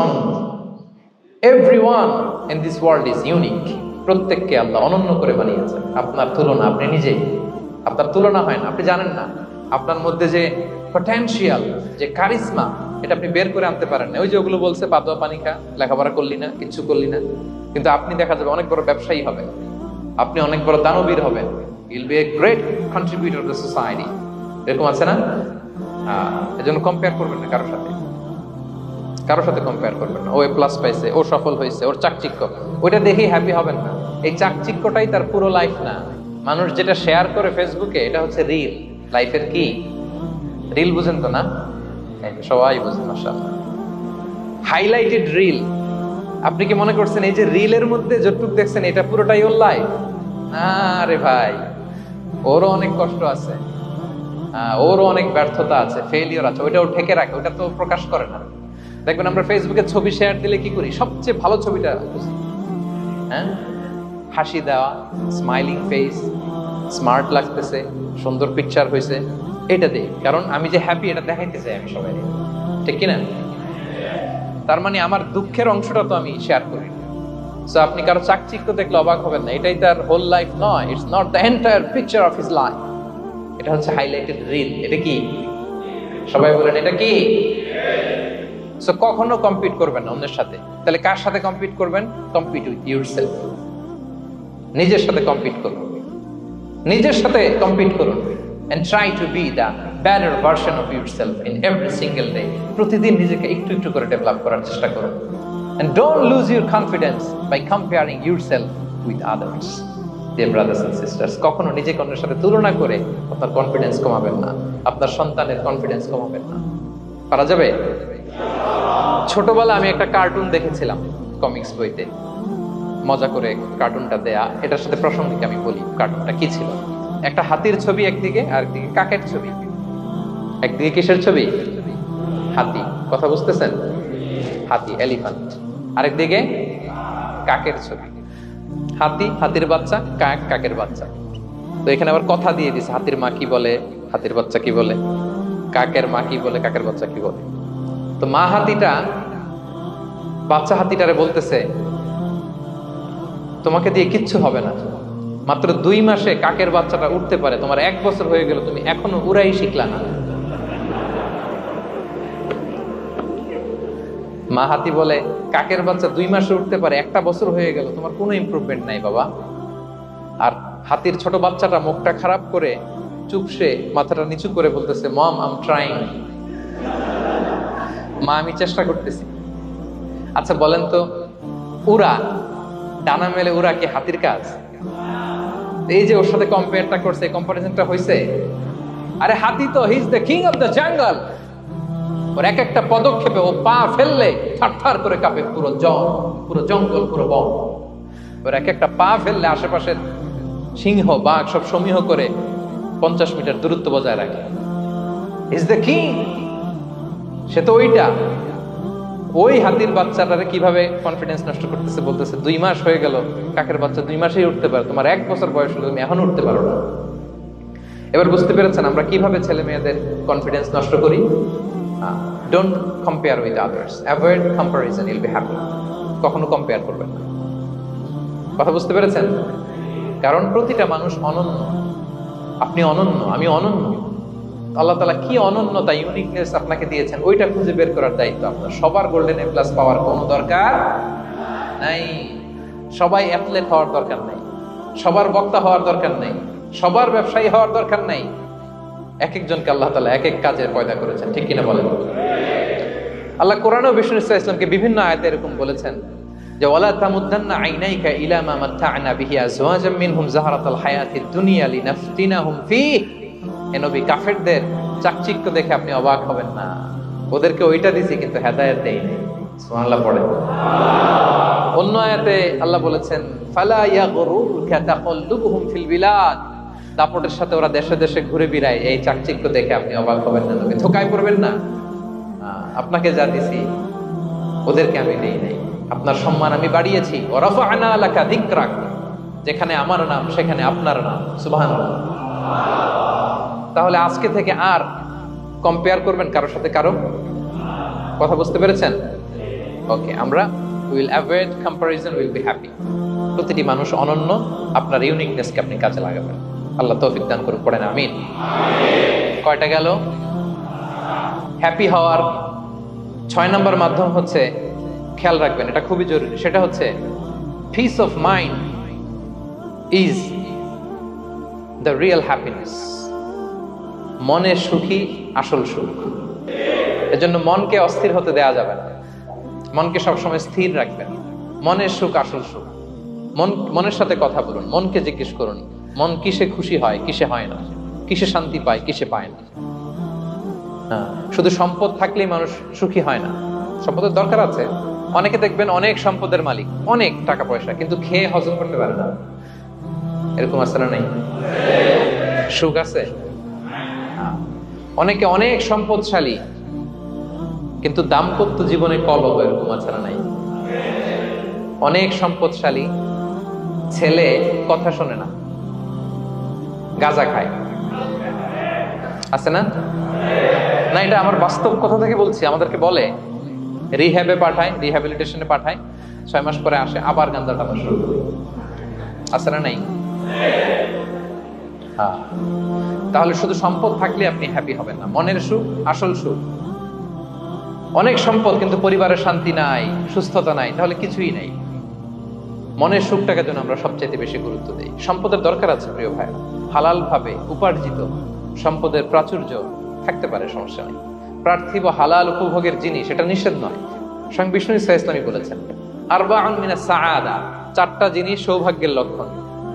অনন্য। Everyone in this world is unique. প্রত্যেককে আল্লাহ অনন্য করে বানিয়েছেন। আপনার তুলনা, আপনি নিজেই, আপনার তুলনা হয় না, আপনি জানেন না আপনার মধ্যে যে পটেনশিয়াল, যে কারিজমা, এটা আপনি বের করে আনতে পারেন না। ওই যে ওগুলো বলছে পাদুয়া পানি খা, লেখাপড়া করলি না, কিচ্ছু করলি না, কিন্তু আপনি দেখা যাবে অনেক বড় ব্যবসায়ী হবে, আপনি অনেক বড় দানবীর হবেন, you'll B a great contributor two society. এরকম আছে না? এজন্য কম্পেয়ার করবেন না কারোর সাথে, কারোর সাথে কম্পেয়ার করবেন না। ও এ প্লাস পাইছে, ও সফল হয়েছে, ওর চাকচিক্য, ওইটা দেখেই হ্যাপি হবেন না। এই চাকচিক্যটাই তার পুরো লাইফ না। মানুষ যেটা শেয়ার করে ফেসবুকে, এটা হচ্ছে রিল। লাইফের কি রিল? বুঝেন তো না? সবাই বুঝেন মাশাআল্লাহ। Highlighted reel. আপনি কি মনে করছেন এই যে রিলের মধ্যে যতটুকু দেখছেন এটা পুরোটাই ওর লাইফ? আরে ভাই, ওরও অনেক কষ্ট আছে, ওরও অনেক ব্যর্থতা আছে, ফেলিওর আছে, ওইটাও ঠেকে রাখে, ওটা তো প্রকাশ করে না। দেখবেন আমরা ফেসবুকে ছবি শেয়ার দিলে কি করি? সবচেয়ে ভালো ছবিটা খুঁজি, হ্যাঁ, হাসি দেওয়া, স্মাইলিং ফেস, স্মার্ট লাগতেছে, সুন্দর পিকচার হয়েছে, এটা দেই। কারণ আমি যে হ্যাপি এটা দেখাইতে চাই আমি সবাই, ঠিক কিনা? তার মানে আমার দুঃখের অংশটা তো আমি শেয়ার করি। সো আপনি কারো চাকচিক্য দেখলে অবাক হবেন না, এটাই তার হোল লাইফ নয়। It's not the entire picture of his life. এটা হচ্ছে হাইলাইটেড রিল। এটা কি? সবাই বলেন এটা কি? সো কখনো কম্পিট করবেন না অন্যের সাথে। তাহলে কার সাথে কম্পিট করবেন? Compete with yourself. নিজের সাথে কম্পিট করুন, নিজের সাথে কম্পিট করুন। and try to be the better version of yourself in every single day. প্রতিদিন নিজেকে একটু একটু করে ডেভেলপ করার চেষ্টা করুন। and don't lose your confidence by comparing yourself with others. Dear brothers and sisters, কখনো নিজেকে অন্যের সাথে তুলনা করে আপনার কনফিডেন্স কমাবেন না, আপনার সন্তানের কনফিডেন্স কমাবেন না। পারা যাবে? ছোটবেলা আমি একটা কার্টুন দেখেছিলাম কমিক্স বইতে, মজা করে কার্টুনটা দেয়া। এটার সাথে প্রসঙ্গিক আমি বলি কার্টুনটা কি ছিল। একটা হাতির ছবি একদিকে, আর একদিকে কাকের ছবি। একদিকে কিসের ছবি? হাতি। কথা বুঝতেছেন? হাতি, এলিফ্যান্ট। আরেকদিকে কাকের ছবি। হাতি, হাতির বাচ্চা, কাক, কাকের বাচ্চা। তো এখানে আবার কথা দিয়ে দিছে, হাতির মা কি বলে, হাতির বাচ্চা কি বলে, কাকের মা কি বলে, কাকের বাচ্চা কি বলে। তো মা হাতিটা বাচ্চা হাতিটারে বলতেছে, তোমাকে দিয়ে কিচ্ছু হবে না, মাত্র 2 মাসে কাকের বাচ্চাটা উঠতে পারে, তোমার 1 বছর হয়ে গেল, তুমি এখনো উড়াই শিখলা না। মা হাতি বলে, কাকের বাচ্চা 2 মাসে উঠতে পারে, 1 বছর হয়ে গেল, তোমার কোনো ইমপ্রুভমেন্ট নাই বাবা। আর হাতির ছোট বাচ্চাটা মুখটা খারাপ করে চুপসে মাথাটা নিচু করে বলতেছে, মম আই এম ট্রাইং। মা, আমি চেষ্টা করতেছি। আচ্ছা বলেন তো, উড়া, ডানা মেলে উড়া কি হাতির কাজ? এই যে ওর সাথে কম্পেয়ারটা করছে, কম্পারিজনটা হইছে। আরে হাতি তো he is the king of the jungle. ওর এক একটা পদক্ষেপে ও পা ফেললে থারথার করে কাঁপে পুরো জঙ্গল, পুরো বন। ওর এক একটা পা ফেললে আশেপাশের সিংহ, বাঘ সব সমীহ করে 50 মিটার দূরত্ব বজায় রাখে। Is the king. সে তো ওইটা। ওই হাতির বাচ্চাটারে কিভাবে কনফিডেন্স নষ্ট করতেছে, বলতেছে 2 মাস হয়ে গেল, কাকের বাচ্চা 2 মাসেই উঠতে পারে, তোমার 1 বছর বয়স হলো, তুমি এখন উঠতে পারো না। এবার বুঝতে পেরেছেন আমরা কিভাবে ছেলে মেয়েদের কনফিডেন্স নষ্ট করি? Don't compare with others, avoid comparison, you'll be happy. কখনো কম্পেয়ার করবেন না। কথা বুঝতে পেরেছেন? কারণ প্রতিটা মানুষ অনন্য। আপনি অনন্য, আমি অনন্য। আল্লাহ তাআলা কি অনন্যতা, ইউনিকনেস আপনাকে দিয়েছেন, ওইটা খুঁজে বের করার দায়িত্ব আপনার। সবার গোল্ডেন এ প্লাস পাওয়ার কোনো দরকার নাই, সবাই অ্যাথলেট হওয়ার দরকার নাই, সবার বক্তা হওয়ার দরকার নাই, সবার ব্যবসায়ী হওয়ার দরকার নাই। এক একজনকে আল্লাহ তাআলা এক এক কাজে পয়দা করেছেন, ঠিক কিনা বলেন? আল্লাহ কোরআনে বিষ্ণু ইসলামকে বিভিন্ন আয়াতে এরকম বলেছেন যে ওয়ালা তামুদ্দান্না আইনাইকা ইলা মা মাত্তা'না বিহি আজওয়াজাম মিনহুম যাহরাতাল হায়াতিদ দুনিয়া লিনাফতিনাহুম ফীহ। এ নবী, কাফেরদের চাকচিক্য দেখে আপনি অবাক হবেন না, ওদেরকে ওইটা দিছি কিন্তু হেদায়েত দেই নাই। সুবহানাল্লাহ পড়ে। অন্য আয়াতে আল্লাহ বলেছেন ফালা ইয়াগরুরকা তাকাল্লুবুহুম ফিল বিলাদ। দাপটের সাথে ওরা দেশে দেশে ঘুরে বেড়ায়, এই চাকচিক্য দেখে আপনি অবাক হবেন না, নবী ধোঁকায় পড়বেন না। আপনাকে যা দিছি ওদেরকে আমি দেই নাই। আপনার সম্মান আমি বাড়িয়েছি। ওয়া রাফা'না লাকা যিকরাক, যেখানে আমার নাম সেখানে আপনার নাম। সুবহানাল্লাহ। তাহলে আজকে থেকে আর কম্পেয়ার করবেন কারোর সাথে কারো? কথা বুঝতে পেরেছেন? ওকে, আমরা will avoid comparison, will be happy. প্রতিটি মানুষ অনন্য, আপনার ইউনিকনেসকে আপনি কাজে লাগাবেন। আল্লাহ তৌফিক দান করুন, পড়েন আমিন। কয়টা গেল? হ্যাপি হওয়ার 6 নম্বর মাধ্যম হচ্ছে, খেয়াল রাখবেন এটা খুবই জরুরি, সেটা হচ্ছে piece of mind is the real happiness. মনের সুখী আসল সুখ। এজন্য মনকে অস্থির হতে দেয়া যাবে না, মনকে সবসময় স্থির রাখবেন। মনের সুখ আসল সুখ। মনের সাথে কথা বলুন, মনকে জিজ্ঞেস করুন মন কিসে খুশি হয়, কিসে হয় না, কিসে শান্তি পায়, কিসে পায় না। শুধু সম্পদ থাকলেই মানুষ সুখী হয় না, সম্পদের দরকার আছে। অনেকে দেখবেন অনেক সম্পদের মালিক, অনেক টাকা পয়সা, কিন্তু খেয়ে হজম করতে পারে না। এরকম আছে না? নাই? সুখ আছে? অনেকে অনেক সম্পদশালী, কিন্তু দাম্পত্য জীবনে কলহ, এরকম আছে না? নাই? অনেক সম্পদশালী ছেলে কথা শোনে না, গাঁজা খায়, আছে না? না, এটা আমার বাস্তব কথা থেকে বলছি। আমাদেরকে বলে রিহ্যাবে পাঠায়, রিহ্যাবিলিটেশনে পাঠায়, 6 মাস পরে আসে আবার গাঁজা টানা শুরু করে। আছে না? নাই? হ্যাঁ। তাহলে শুধু সম্পদ থাকলে আপনি হ্যাপি হবেন না। মনের সুখ আসল সুখ। অনেক সম্পদ কিন্তু পরিবারের শান্তি নাই, সুস্থতা নাই, তাহলে কিছুই নাই। মনের সুখটাকে যেন আমরা সবচেয়ে বেশি গুরুত্ব দিই। সম্পদের দরকার আছে প্রিয় ভাই, হালাল ভাবে উপার্জিত সম্পদের প্রাচুর্য থাকতে পারে, সমস্যা নেই। পার্থিব হালাল উপভোগের জিনিস, এটা নিষেধ নয়। স্বয়ং বিষ্ণু ইসলামী বলেছেন আরবাউন মিনাস সাআদা, 4টা জিনিস সৌভাগ্যের লক্ষণ।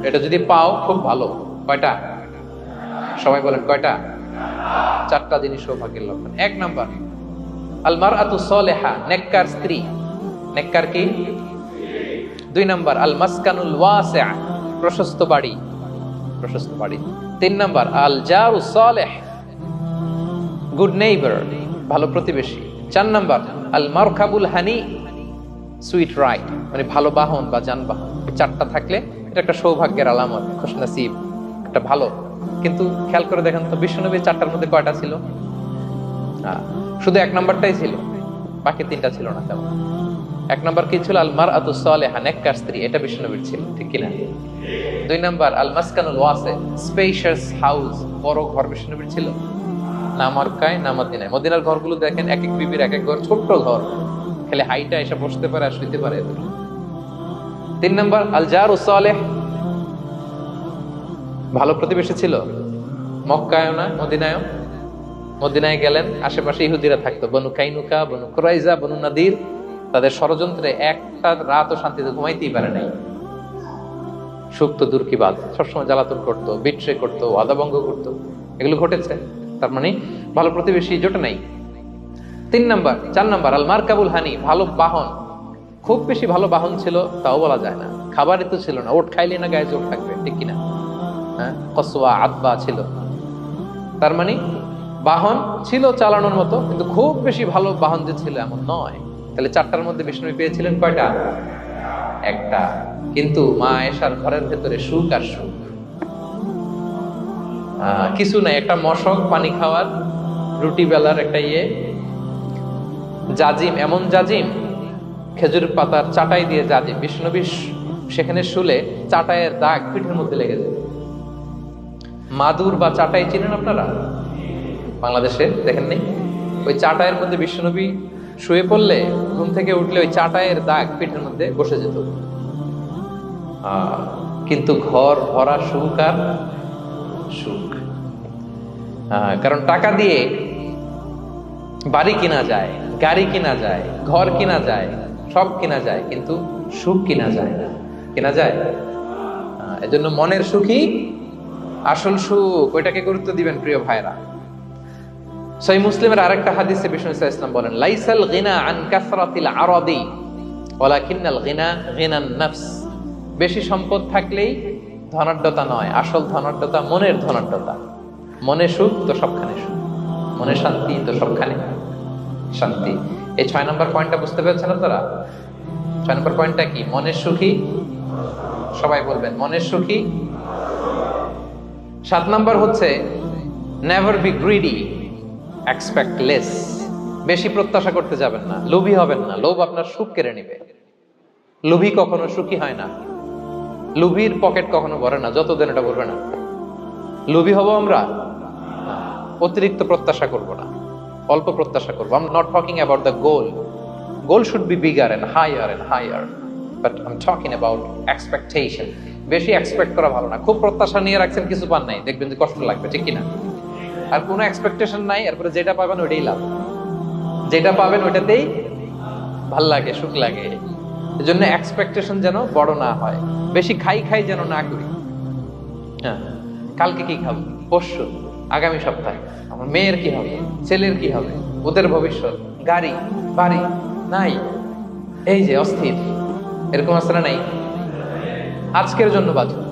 এটা যদি পাও খুব ভালো। কয়টা? সবাই বলেন কয়টা? 4টা জিনিস সৌভাগ্যের লক্ষণ। 1 নাম্বার আল মারআতু সালিহা, নেককার স্ত্রী। নেককার কি? 2 নাম্বার আল মাসকানুল ওয়াসিআ, প্রশস্ত বাড়ি, প্রশস্ত বাড়ি। 3 নাম্বার আল জারু সালিহ, গুড নেইবার, ভালো প্রতিবেশী। 4 নাম্বার আল মারকাবুল হানি, সুইট রাইড, মানে ভালো বাহন বা যানবাহন। 4টা থাকলে এটা একটা সৌভাগ্যের আলামত, খুশনসিব, একটা ভালো। কিন্তু খেয়াল করে দেখেন তো বিশ্বনবীর 4টার মধ্যে কয়টা ছিল? শুধু 1 নাম্বারটাই ছিল, বাকি 3টা ছিল না। তেমন 1 নাম্বার কি ছিল? আল মারআতু সালিহা, নেককার স্ত্রী, এটা বিশ্বনবীর ছিল, ঠিক কিনা? 2 নাম্বার আল মাসকানুল ওয়াসি, স্পেশিয়াস হাউস, বড় ঘর, বিশ্বনবীর ছিল না? মক্কায় না মদিনায়? মদিনার ঘরগুলো দেখেন, এক এক বিবির এক এক ঘর, ছোট্ট ঘর, খালি হাইটা এসে বসতে পারে আর শুইতে পারে। 3 নাম্বার আল জারু সালিহ, ভালো প্রতিবেশী ছিল। মক্কায়ও না মদিনায়ও। মদিনায় গেলেন, আশেপাশে ইহুদিরা থাকতো, বনু কাইনুকা, বনু কুরাইজা, বনু নাদির। তাদের ষড়যন্ত্রে একটা রাতও শান্তিতে ঘুমাইতেই পারে নাই। সুখ তো দূর কি বাদ, সবসময় জ্বালাতন করতো, বিট্রে করতো, ওয়াদাভঙ্গ করতো, এগুলো ঘটেছে। তার মানে ভালো প্রতিবেশী জোটে নাই। 4 নাম্বার আল মারকাবুল হানি, ভালো বাহন। খুব বেশি ভালো বাহন ছিল তাও বলা যায় না, খাবারই তো ছিল না, ওট খাইলে না গায়ে জোর থাকবে, ঠিক কিনা? হ্যাঁ, কসওয়া আদবা ছিল। তার মানে বাহন ছিল চালানোর মতো, কিন্তু খুব বেশি ভালো বাহন যে ছিল এমন নয়। তাহলে 4টার মধ্যে বিষ্ণু পেয়েছিলেন কয়টা? 1টা। কিন্তু মা আয়েশার ঘরের ভেতরে সুখ আর সুখ, কিছু নাই। একটা মশক, পানি খাওয়ার, রুটি বেলার একটা জাজিম, এমন জাজিম, খেজুর পাতার চাটাই দিয়ে জাজিম। বিষ্ণুবী সেখানে শুলে চাটাইয়ের দাগ পিঠের মধ্যে লেগে যায়। মাদুর বা চাটাই চিনেন আপনারা? বাংলাদেশে দেখেন নেই? ওই চাটাইয়ের মধ্যে বিশ্বনবী শুয়ে পড়লে, ঘুম থেকে উঠলে ওই চাটাইয়ের দাগ পিঠের মধ্যে বসে যেত। কিন্তু ঘর ভরা সুখ আর সুখ। কারণ টাকা দিয়ে বাড়ি কিনা যায়, গাড়ি কিনা যায়, ঘর কিনা যায়, সব কিনা যায়, কিন্তু সুখ কিনা যায় না। কিনা যায়? এজন্য মনের সুখই আসল সুখ, ওইটাকে গুরুত্ব দিবেন প্রিয় ভাইরা। সহিহ মুসলিমের আরেকটা হাদিসে বিষ্ণু ইসলাম বলেন লাইসাল গিনা আন কাসরাতিল আরাদি ওয়ালাকিন্নাল গিনা গিনান নাফস। বেশি সম্পদ থাকলেই ধনাঢ্যতা নয়, আসল ধনাঢ্যতা মনের ধনাঢ্যতা। মনে সুখ তো সবখানে সুখ, মনে শান্তি তো সবখানে শান্তি। এই 6 নম্বর পয়েন্টটা বুঝতে পেরেছেন আপনারা? 6 নম্বর পয়েন্টটা কি? মনের সুখী। সবাই বলবেন মনের সুখী। 7 নম্বর হচ্ছে never be greedy, expect less. বেশি প্রত্যাশা করতে যাবেন না, লোভী হবেন না। লোভ আপনার সুখ কেড়ে নিবে। লোভী কখনো সুখী হয় না। লোভীর পকেট কখনো ভরে না, যতদিন এটা ভরবে না। লোভী হব আমরা, অতিরিক্ত প্রত্যাশা করব না, অল্প প্রত্যাশা করবো। I'm not talking about the goal. Goal should be bigger and higher. But I'm talking about expectation. বেশি এক্সপেক্ট করা ভালো না। খুব প্রত্যাশা নিয়ে রাখছেন, কিছু পান নাই, দেখবেন যে কষ্ট লাগবে, ঠিক কিনা? আর কোনো এক্সপেকটেশন নাই, এরপরে যেটা পাবেন ওইটাই লাভ। যেটা পাবেন ওইটাতেই ভাল লাগে, সুখ লাগে। এজন্য এক্সপেকটেশন যেন বড় না হয়। বেশি খাই যেন না করি। হ্যাঁ, কালকে কি খাবো, পরশু, আগামী সপ্তাহে আমার মেয়ের কি হবে, ছেলের কি হবে, ওদের ভবিষ্যৎ, গাড়ি বাড়ি নাই, এই যে অস্থির, এরকম আছে না নাই? আজকের জন্য বাঁচুন,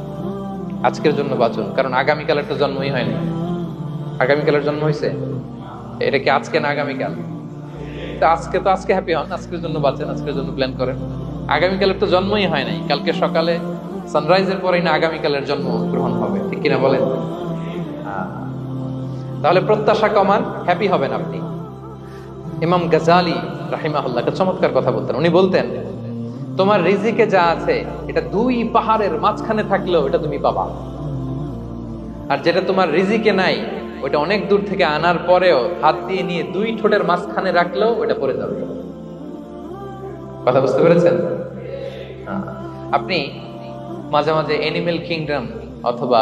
আজকের জন্য বাঁচুন, কারণ আগামীকালের তো জন্মই হয়নি। আগামীকালের জন্ম হয়েছে, এটা কি আজকে না আগামীকাল? তো আজকে হ্যাপি হন, আজকের জন্য বাঁচেন, আজকের জন্য প্ল্যান করেন। আগামীকালের তো জন্মই হয় নাই। কালকে সকালে সানরাইজের পরেই না আগামীকালের জন্ম গ্রহণ হবে, ঠিক কিনা বলেন? তাহলে প্রত্যাশা কমান, হ্যাপি হবেন আপনি। ইমাম গাজালি রাহিমাহুল্লাহ একটা চমৎকার কথা বলতেন। উনি বলতেন, তোমার রিজিকে যা আছে এটা 2 পাহাড়ের মাঝখানে থাকলেও এটা তুমি পাবা, আর যেটা তোমার রিজিকে নাই ওটা অনেক দূর থেকে আনার পরেও হাত দিয়ে নিয়ে 2 ঠোঁটের মাঝখানে রাখলেও ওটা পড়ে যাবে। কথা বুঝতে পেরেছেন? আপনি মাঝে মাঝে অ্যানিমেল কিংডম অথবা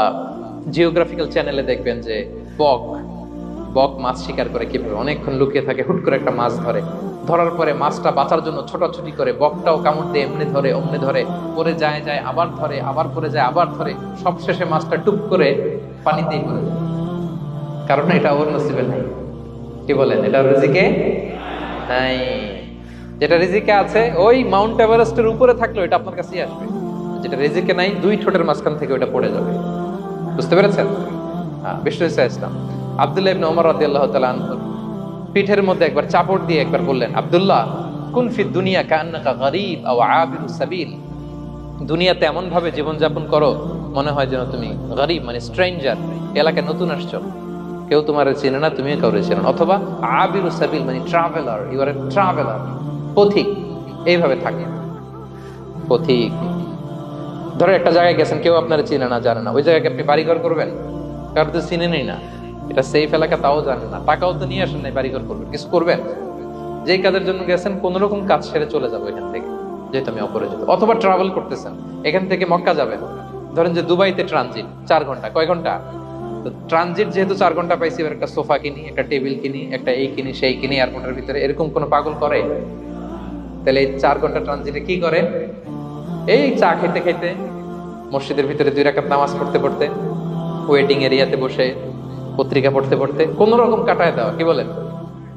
জিওগ্রাফিক্যাল চ্যানেলে দেখবেন যে বক মাছ শিকার করে কিভাবে অনেকক্ষণ লুকিয়ে থাকে, হুট করে একটা মাছ ধরে, ধরার পরে মাছটা বাঁচার জন্য ছোটাছুটি করে, বকটাও কামড় দিয়ে এমনি ধরে অমনি ধরে, পরে যায় আবার ধরে, আবার পরে যায় আবার ধরে, সবশেষে মাছটা টুপ করে পানিতেই পড়ে যায়। কারণ এটা ওর নসিবে নাই। কি বলেন? এটা রিজিকে নাই। যেটা রিজিকে আছে ওই মাউন্ট এভারেস্টের উপরে থাকলে এটা আপনার কাছেই আসবে। যেটা রিজিকে নাই 2 ঠোঁটের মাঝখান থেকে ওটা পড়ে যাবে। বুঝতে পেরেছেন? বিষ্ণু ইসলাম আব্দুল্লাহ ইবনে ওমর রাদিয়াল্লাহু তাআলা আনহুর পিঠের মধ্যে একবার চাপড় দিয়ে একবার বললেন, আব্দুল্লাহ, কুন ফিদ দুনিয়া কান্নাকা গরীব আও আবিরুস সাবিল। দুনিয়াতে এমন ভাবে জীবনযাপন করো মনে হয় যেন তুমি গরীব, মানে স্ট্রেঞ্জার, এলাকায় নতুন আসছো, কেউ তোমার চেনে না, তুমিও কাউরে চেনো না। অথবা আবিরুস সাবিল মানে traveller, you are a traveller, পথিক। এইভাবে থাকে পথিক। ধরো একটা জায়গায় গেছেন, কেউ আপনার চিনে না, জানে না, ওই জায়গায় আপনি বাড়িঘর করবেন? কারণ তো চিনেনই না, এটা সেফ এলাকা তাও জানেন না, টাকাও তো নিয়ে আসেন নাই, বাড়িঘর করবেন, কিছু করবেন? যেই কাজের জন্য গেছেন কোন রকম কাজ সেরে চলে যাবো এখান থেকে, যেহেতু আমি অপরিচিত। অথবা ট্রাভেল করতেছেন, এখান থেকে মক্কা যাবেন, ধরেন যে দুবাইতে ট্রানজিট 4 ঘন্টা, কয় ঘন্টা? তো ট্রানজিট যেহেতু 4 ঘন্টা পাইছি, এবার একটা সোফা কিনি, একটা টেবিল কিনি, একটা এই কিনি সেই কিনি এয়ারপোর্টের ভিতরে, এরকম কোন পাগল করে? তাহলে এই 4 ঘন্টা ট্রানজিটে কি করে? এই চা খেতে খেতে, মসজিদের ভিতরে 2 রাকাত নামাজ পড়তে পড়তে, ওয়েটিং এরিয়াতে বসে পত্রিকা পড়তে পড়তে কোন রকম কাটায় দেওয়া। কি বলেন?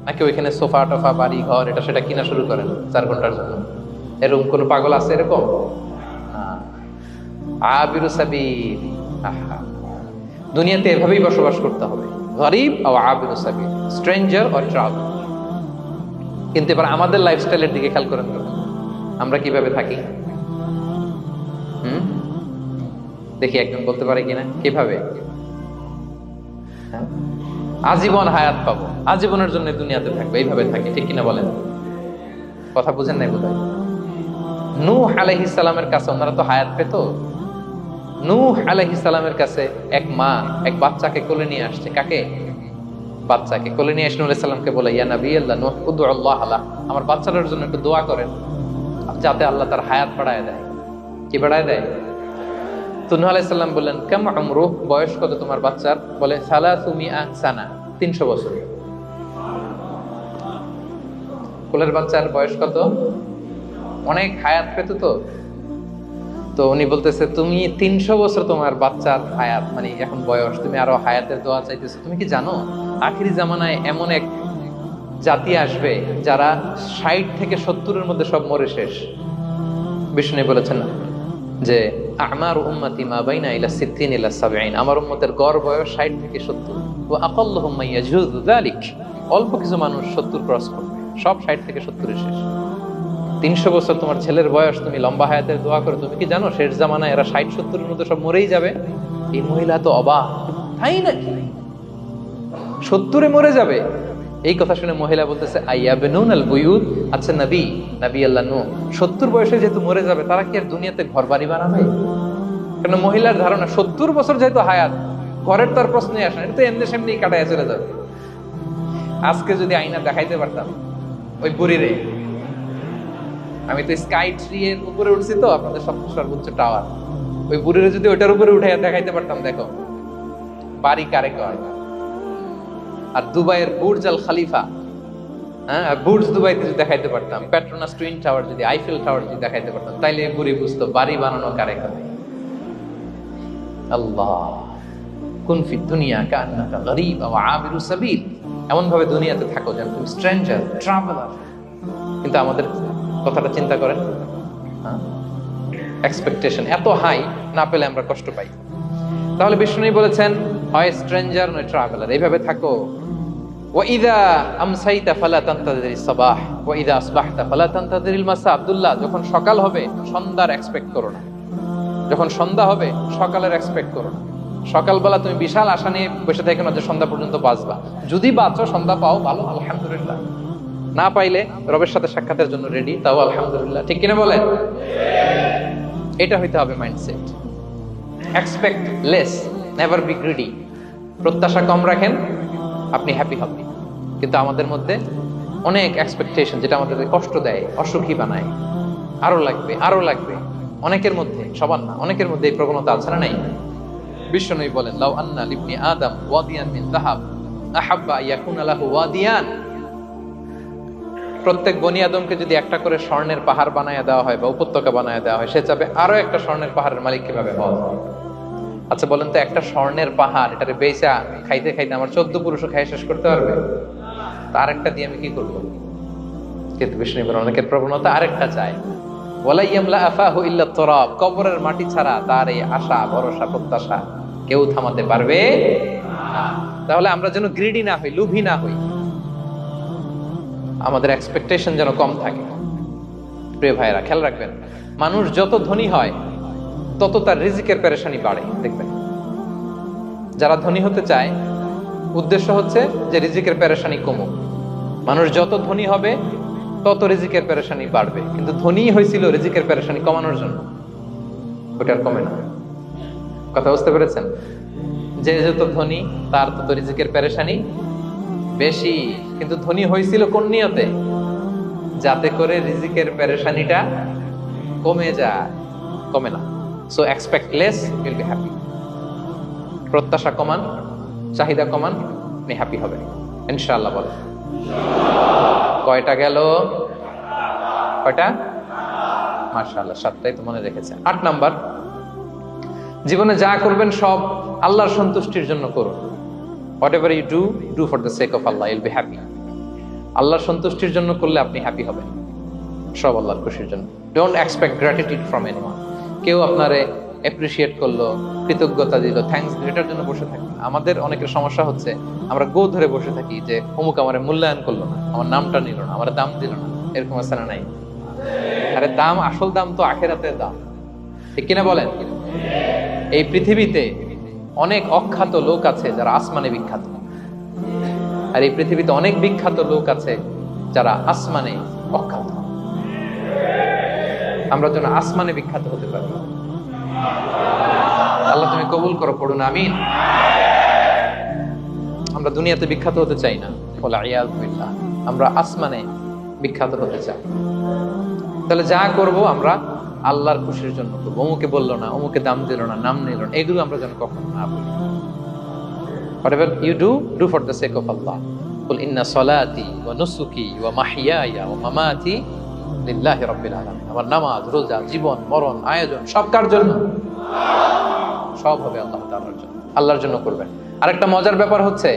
নাকি ওইখানে সোফা টোফা বাড়ি ঘর এটা সেটা কিনা শুরু করেন 4 ঘন্টার জন্য? এরকম কোন পাগল আছে এরকম? আবিরু সাবিল। দুনিয়াতে এভাবেই বসবাস করতে হবে, গরিব ও আবিরু সাবিল, স্ট্রেঞ্জার অর ট্রাভেল। কিন্তু এবার আমাদের লাইফস্টাইলের দিকে খেয়াল করেন, আমরা কিভাবে থাকি। দেখি একজন বলতে পারে কিনা কিভাবে? আজীবন হায়াত পাবো, আজীবনের জন্য দুনিয়াতে থাকবে, এইভাবে থাকে, ঠিক কিনা বলেন? কথা বুঝেন নাই বোধহয়। নূহ আলাইহিস সালামের কাছে ওনারা তো হায়াত পেত। নূহ আলাইহিস সালামের কাছে এক মা এক বাচ্চাকে কোলে নিয়ে আসছে। কাকে? বাচ্চাকে কোলে নিয়ে এসে নূহ আলাইহিস সালামকে বলে, ইয়া নবী আল্লাহ, নূহ উদউ আল্লাহ আলা, আমার বাচ্চাটার জন্য একটু দোয়া করেন যাতে আল্লাহ তার হায়াত বাড়ায় দেয়। কি বাড়ায় দেয়? তো নূহ আলাইহিস সালাম বললেন, কাম আমরু, বয়স কত তোমার বাচ্চার? বলে 300 সানা, 300 বছর। কোলের বাচ্চার বয়স কত? অনেক হায়াত পেত তো। তো উনি বলতেছে, তুমি 300 বছর তোমার বাচ্চার হায়াত, মানে এখন বয়স, তুমি আরো হায়াতের দোয়া চাইতেছো। তুমি কি জানো আখিরি জামানায় এমন এক জাতি আসবে যারা 60 থেকে 70-এর মধ্যে সব মরে শেষ। বিষ্ণু বলেছেন যে আমার উম্মতি মা বাইনা ইলা 60 ইলা 70, আমার উম্মতের গড় বয়স 60 থেকে 70। ওয়া আকাল্লুহুম মান ইয়াজুযু যালিক, অল্প কিছু মানুষ 70 ক্রস করবে, সব 60 থেকে 70-এ শেষ। 300 বছর তোমার ছেলের বয়স, তুমি লম্বা হায়াতের দোয়া করো। তুমি কি জানো শেষ জামানায় এরা 60-70-এর মধ্যে সব মরেই যাবে? এই মহিলা তো অবাক, তাই নাকি 70-এ মরে যাবে? এই কথা শুনে মহিলা বলতেছে আইয়াবনুন আল বুয়ুত, আচ্ছা নবী, নবী আল্লাহ নূহ 70 বয়সে যেহেতু মরে যাবে, তারা কি আর দুনিয়াতে ঘর বাড়ি বানাবে? কারণ মহিলার ধারণা 70 বছর যেহেতু হায়াত, ঘরের তার প্রশ্নই আসে না, এটা তো এমনি সেমনি কাটায় চলে যাবে। আজকে যদি আয়না দেখাইতে পারতাম ওই বুড়িরে, আমি তো স্কাই ট্রি এর উপরে উঠছি, তো আপনাদের সর্বোচ্চ টাওয়ার, ওই বুড়িরে যদি ওইটার উপরে উঠে দেখাইতে পারতাম, দেখো বাড়ি কারে কয়। আর দুবাইয়ের বুর্জ আল খালিফা, হ্যাঁ বুর্জ দুবাইতে যদি দেখাইতে পারতাম, পেট্রোনাস টুইন টাওয়ার যদি, আইফেল টাওয়ার যদি দেখাইতে পারতাম, তাইলে বুড়ি বুঝতো বাড়ি বানানো কারে কয়। আল্লাহ কুন ফি দুনিয়া কান্নাকা গরীব ওয়া আবিরু সাবিল, এমন ভাবে দুনিয়াতে থাকো যেন তুমি স্ট্রেঞ্জার, ট্রাভেলার। কিন্তু আমাদের কথাটা চিন্তা করেন, এক্সপেকটেশন এত হাই, না পেলে আমরা কষ্ট পাই। তাহলে বিষ্ণু বলেছেন হয় স্ট্রেঞ্জার নয় ট্রাভেলার, এইভাবে থাকো। ওয়াইদা আমসাইতা ফালা তানতাযিরিস সাবাহ ওয়াইদা আসবাহতা ফালা তানতাযিরিল মাসা। আব্দুল্লাহ, যখন সকাল হবে সন্ধ্যার এক্সপেক্ট করো না, যখন সন্ধ্যা হবে সকালের এক্সপেক্ট করো না। সকালবেলা তুমি বিশাল আশা নিয়ে বসে থাকো না যে সন্ধ্যা পর্যন্ত বাঁচবা। যদি বাঁচো, সন্ধ্যা পাও, ভালো, আলহামদুলিল্লাহ। না পাইলে রবের সাথে সাক্ষাতের জন্য রেডি, তাও আলহামদুলিল্লাহ। ঠিক কিনা বলেন? এটা হইতে হবে mindset. Expect less, never be greedy. প্রত্যাশা কম রাখেন, আপনি হ্যাপি হবেন। কিন্তু আমাদের মধ্যে অনেক এক্সপেকটেশন, যেটা আমাদেরকে কষ্ট দেয়, অসুখী বানায়। আরো লাগবে, আরো লাগবে। অনেকের মধ্যে, সবার না, অনেকের মধ্যে এই প্রবণতা আছে না নাই? বিশ্বনবী বলেন লাউ আন্না লিবনি আদম ওয়াদিয়ান মিন যাহাব আহাব্বা ইয়াকুনা লাহু ওয়াদিয়ান। প্রত্যেক বনি আদমকে যদি একটা করে স্বর্ণের পাহাড় বানায় দেওয়া হয় বা উপত্যকা বানায় দেওয়া হয়, সে চাবে আরো একটা স্বর্ণের পাহাড়ের মালিক কিভাবে হওয়া যায়। আচ্ছা বলেন তো, একটা স্বর্ণের পাহাড়, এটারে বেচা খাইতে খাইতে আমার 14 পুরুষও খাই শেষ করতে পারবে? তার একটা দিয়ে আমি কি করবো? কিন্তু বিষ্ণু বলেন অনেকের প্রবণতা আরেকটা চায়। ওয়ালা ইয়ামলা আফাহু ইল্লা তুরাব, কবরের মাটি ছাড়া তার এই আশা, ভরসা, প্রত্যাশা কেউ থামাতে পারবে না। তাহলে আমরা যেন গ্রিডি না হই, লোভী না হই, আমাদের এক্সপেকটেশন যেন কম থাকে। প্রিয় ভাইয়েরা, খেয়াল রাখবেন, মানুষ যত ধনী হয় তত তার রিজিকের পেরেশানি বাড়ে। দেখবেন, যারা ধনী হতে চায় উদ্দেশ্য হচ্ছে যে রিজিকের পেরেশানি কমুক। মানুষ যত ধনী হবে তত রিজিকের পেরেশানি বাড়বে। কিন্তু ধনী হয়েছিল রিজিকের পেরেশানি কমানোর জন্য, ওটা আর কমে না। কথা বুঝতে পেরেছেন? যে যত ধনী তার তত রিজিকের পেরেশানি বেশি। কিন্তু ধনী হয়েছিল কোন নিয়তে? যাতে করে রিজিকের পেরেশানিটা কমে যায়, কমে না। So expect less, will be happy. প্রত্যাশা কমান, চাহিদা কমান, আপনি হ্যাপি হবেন ইনশাআল্লাহ। বলেন কয়টা গেল? কয়টা? মাশাআল্লাহ, 7টাই তো মনে রেখেছেন। 8 নাম্বার, জীবনে যা করবেন সব আল্লাহর সন্তুষ্টির জন্য করুন। Whatever you do for the sake of Allah, you'll be happy. আল্লাহর সন্তুষ্টির জন্য করলে আপনি হ্যাপি হবেন, সব আল্লাহর খুশির জন্য। Don't expect gratitude from anyone. কেউ আপনারে অ্যাপ্রিশিয়েট করলো, কৃতজ্ঞতা দিল, থ্যাঙ্কস দিল, এটার জন্য বসে থাকবেন। আমাদের অনেকের সমস্যা হচ্ছে আমরা গো ধরে বসে থাকি যে অমুক আমারে মূল্যায়ন করলো না, আমার নামটা নিল না, আমার দাম দিল না। এরকম আছে না নাই? আরে দাম, আসল দাম তো আখিরাতের দাম। ঠিক কিনা বলেন? এই পৃথিবীতে অনেক অখ্যাত লোক আছে যারা আসমানে বিখ্যাত, আর এই পৃথিবীতে অনেক বিখ্যাত লোক আছে যারা আসমানে অখ্যাত। আমরা যেন আসমানে বিখ্যাত হতে পারি। আল্লাহ তুমি কবুল করো, পড়ুন আমিন। আমরা দুনিয়াতে বিখ্যাত হতে চাই না, বলে ইয়াযু বিল্লাহ, আমরা আসমানে বিখ্যাত হতে চাই। তাহলে যা করব আমরা আল্লাহর খুশির জন্য করবো। অমুকে বললো না, অমুকে দাম দিল না, নাম নিল না, এগুলো আমরা যেন কখনো না বলি। Whatever you do for the sake of Allah. Qul inna salati wa nusuki wa mahyaya wa mamati lillahi rabbil alamin. আমার নামাজ, রোজা, জীবন, মরণ, আয়োজন সব কার জন্য? সব হবে আল্লাহ তাআলার জন্য। আল্লাহর জন্য করবেন। আরেকটা মজার ব্যাপার হচ্ছে,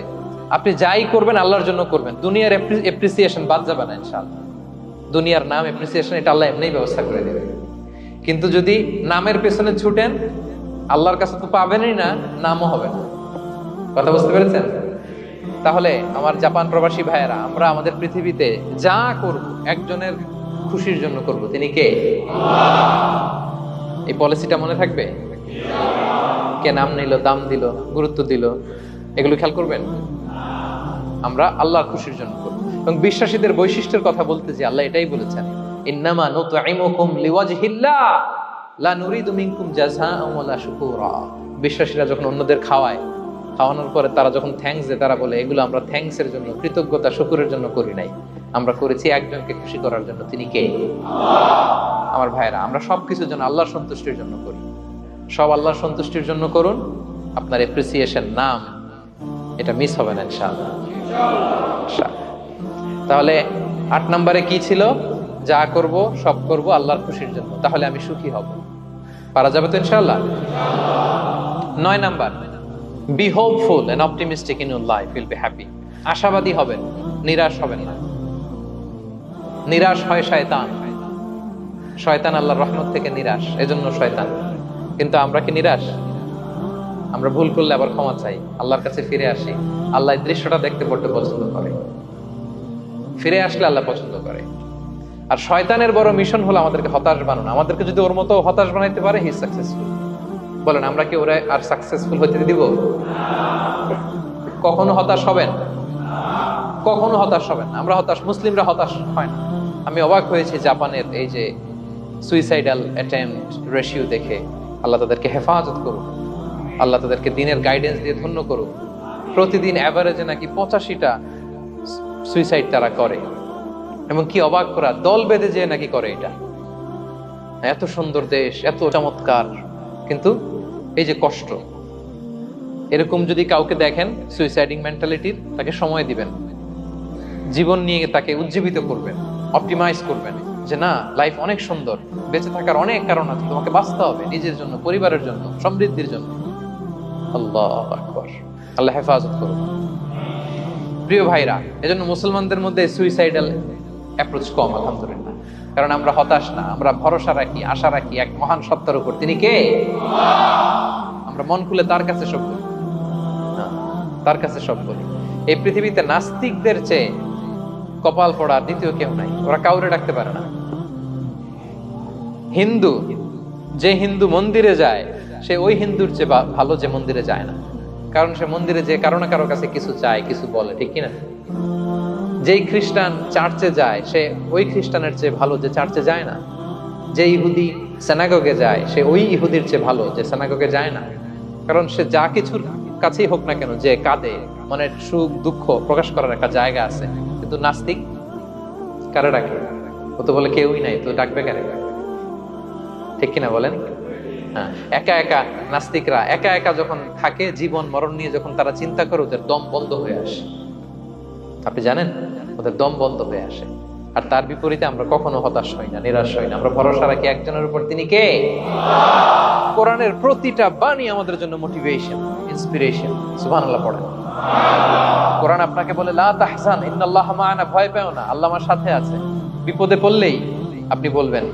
আপনি যাই করবেন আল্লাহর জন্য করবেন। দুনিয়ার অ্যাপ্রিসিয়েশন বাদ যাবে না ইনশাআল্লাহ। দুনিয়ার নাম, অ্যাপ্রিসিয়েশন, এটা আল্লাহ এমনিই ব্যবস্থা করে দেবে। কিন্তু যদি নামের পেছনে ছুটেন, আল্লাহর কাছে তো পাবেনই না, নামও হবে না। কথা বুঝতে পেরেছেন? তাহলে আমার জাপান প্রবাসী ভাইয়েরা, আমরা আমাদের পৃথিবীতে যা করব একজনের খুশির জন্য করব। তিনি কে? এই পলিসিটা মনে থাকবে? কে নাম নিল, দাম দিল, গুরুত্ব দিল, এগুলো খেয়াল করবেন। আমরা আল্লাহর খুশির জন্য করব। এবং বিশ্বাসীদের বৈশিষ্ট্যের কথা বলতে যে আল্লাহ এটাই বলেছেন, ইন্নামা নুতঈমুকুম লিওয়াজহিল্লাহ লা নুরিদু মিনকুম জাযাআন ওয়ালা শুকুরা। বিশ্বাসীরা যখন অন্যদের খাওয়ানোর পরে তারা যখন থ্যাঙ্কস দেয়, তারা বলে এগুলো আমরা থ্যাঙ্কস এর জন্য, কৃতজ্ঞতা শুকরের জন্য করি নাই, আমরা করেছি একজনকে খুশি করার জন্য। তিনি কে? আমার ভাইরা, আমরা সবকিছুর জন্য আল্লাহর সন্তুষ্টির জন্য করি। সব আল্লাহর সন্তুষ্টির জন্য করুন। আপনার এপ্রিসিয়েশন, নাম, এটা মিস হবে না ইনশাআল্লাহ। তাহলে 8 নম্বরে কি ছিল? যা করব সব করব আল্লাহর খুশির জন্য, তাহলে আমি সুখী হব। পারা যাবে তো ইনশাআল্লাহ? 9 number, be hopeful and optimistic in your life, will be happy. আশাবাদী হবেন, নিরাশ হবেন না। নিরাশ হয় শয়তান। শয়তান আল্লাহর রহমত থেকে নিরাশ, এজন্য শয়তান। কিন্তু আমরা কি নিরাশ? আমরা ভুল করলে আবার ক্ষমা চাই, আল্লাহর কাছে ফিরে আসি। আল্লাহ এই দৃশ্যটা দেখতে পড়তে পছন্দ করে, ফিরে আসলে আল্লাহ পছন্দ করে। আর শয়তানের বড় মিশন হলো আমাদেরকে হতাশ বানানো। আমাদেরকে যদি ওর মতো হতাশ বানাইতে পারে, হি সাকসেসফুল। বলেন, আমরা কি ওরা আর সাকসেসফুল হতে দিব? কখনো হতাশ হবেন? কখনো হতাশ হবেন না। আমরা হতাশ, মুসলিমরা হতাশ হয় না। আমি অবাক হয়েছি জাপানের এই যে সুইসাইডাল অ্যাটেম্পট রেশিও দেখে। আল্লাহ তাদেরকে হেফাজত করুক, আল্লাহ তাদেরকে দিনের গাইডেন্স দিয়ে ধন্য করুক। প্রতিদিন অ্যাভারেজে নাকি 85টা সুইসাইড তারা করে, এবং কি অবাক করা, দল বেঁধে যেয়ে নাকি করে এটা। এত সুন্দর দেশ, এত চমৎকার, কিন্তু এই যে কষ্ট। এরকম যদি কাউকে দেখেন সুইসাইডিং মেন্টালিটির, তাকে সময় দিবেন, জীবন নিয়ে তাকে উজ্জীবিত করবেন, অপটিমাইজ করবেন যে না, লাইফ অনেক সুন্দর, বেঁচে থাকার অনেক কারণ আছে, তোমাকে বাঁচতে হবে নিজের জন্য, পরিবারের জন্য, সমৃদ্ধির জন্য। আল্লাহু আকবার। আল্লাহ হেফাজত করুন। প্রিয় ভাইরা, এজন্য মুসলমানদের মধ্যে সুইসাইডাল অ্যাপ্রোচ কম, আলহামদুলিল্লাহ। কারণ আমরা হতাশ না, আমরা ভরসা রাখি, আশা রাখি এক মহান সত্তার উপর। তিনি কে? আমরা মন খুলে তার কাছে সব বলি, তার কাছে সব বলি। এই পৃথিবীতে নাস্তিকদের চেয়ে কপাল পড়ার দ্বিতীয় কেউ নাই। ওরা কাউরে ডাকতে পারে না। যে হিন্দু মন্দিরে যায়, সে ওই হিন্দুর চেয়ে ভালো যে মন্দিরে যায় না। কারণ সে মন্দিরে যে কারো না কারো কাছে কিছু চায়, কিছু বলে, ঠিক কিনা? যেই খ্রিস্টান চার্চে যায়, সে ওই খ্রিস্টানের চেয়ে ভালো যে চার্চে যায় না। যে ইহুদি সিনাগগে যায়, সে ওই ইহুদির চেয়ে ভালো যে সিনাগগে যায় না। কারণ সে যা কিছুর কাছেই হোক না কেন, যে কাঁদে, মনের সুখ দুঃখ প্রকাশ করার একটা জায়গা আছে। কিন্তু নাস্তিক কারে ডাকে? ও তো বলে কেউই নাই, তো ডাকবে কারে? ঠিক কিনা বলেন? হ্যাঁ, একা একা নাস্তিকরা একা একা যখন থাকে, জীবন মরণ নিয়ে যখন তারা চিন্তা করে, ওদের দম বন্ধ হয়ে আসে। আপনি জানেন, ওদের দম বন্ধ হয়ে আসে। আর তার বিপরীতে আমরা কখনো হতাশ হই না, নিরাশ হই না। আমরা ভরসা রাখি একজনের উপর, তিনি কে? কোরআনের প্রতিটা বাণী আমাদের জন্য মোটিভেশন, ইন্সপিরেশন। সুবহানাল্লাহ পড়েন। কোরআন আপনাকে বলে লা তাহজান ইন্নাল্লাহা মা'ানা, ভয় পেও না, আল্লাহ আমার সাথে আছে। বিপদে পড়লেই আপনি বলবেন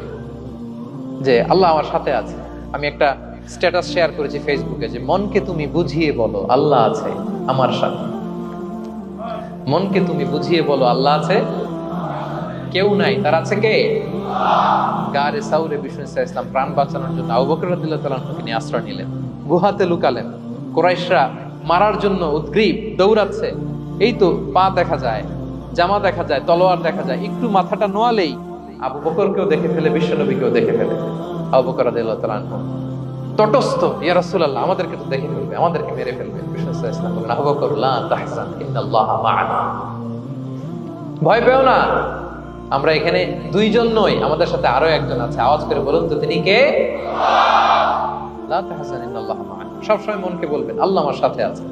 যে আল্লাহ আমার সাথে আছে। আমি একটা স্ট্যাটাস শেয়ার করেছি ফেসবুকে যে মনকে তুমি বুঝিয়ে বলো আল্লাহ আছে আমার সাথে। মনকে তুমি বুঝিয়ে বলো আল্লাহ আছে, কেউ নাই, তার আছে কে? গারে সাউরে বিষ্ণু ইসলাম প্রাণ বাঁচানোর জন্য আবু বকর রাদিয়াল্লাহু তাআলা আনহু তিনি আশ্রয় নিলেন, গুহাতে লুকালেন। কুরাইশরা মারার জন্য উদ্গ্রীব, দৌড়াচ্ছে। এই তো পা দেখা যায়, জামা দেখা যায়, তলোয়ার দেখা যায়। একটু মাথাটা নোয়ালেই আবু বকরকেও দেখে ফেলে, বিশ্বনবীকেও দেখে ফেলে। আবু বকর রাদিয়াল্লাহু তাআলা আনহু তটস্থ, ইয়া রাসূলুল্লাহ, আমাদেরকে তো দেখে ফেলবে, আমাদেরকে মেরে ফেলবে। বিষ্ণু ইসলাম বলেন, আবু বকর লা তাহজান ইন্নাল্লাহা মা'ানা, ভয় পেও না, আমরা এখানে দুইজন নই, আমাদের সাথে আরো একজন আছে। আওয়াজ করে বলুন তো, তিনি কে? লা তাহজান ইন্নাল্লাহা মা'ানা। সবসময় মনকে বলবেন আল্লাহ আমার সাথে আছেন,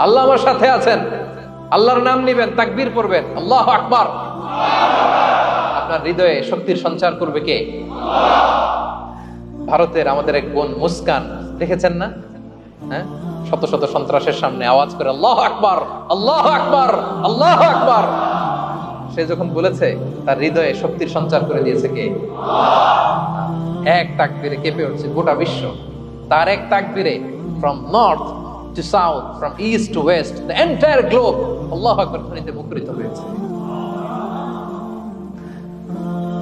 আল্লাহ আমার সাথে আছেন। আল্লাহর নাম নিবেন, তাকবীর পড়বেন, আল্লাহু আকবার। আপনার হৃদয়ে শক্তির সঞ্চার করবে কে? ভারতের আমাদের এক বোন মুস্কান, দেখেছেন না? হ্যাঁ, শত শত সন্ত্রাসের সামনে আওয়াজ করে আল্লাহু আকবার, আল্লাহু আকবার, আল্লাহু আকবার। সে যখন বলেছে, তার হৃদয়ে শক্তির সঞ্চার করে দিয়েছে কে? এক তাকবীরে কেঁপে উঠছে গোটা বিশ্ব। তার এক তাকবীরে from north to south, from east to west, the entire globe আল্লাহু আকবার ধ্বনিতে মুখরিত হয়েছে।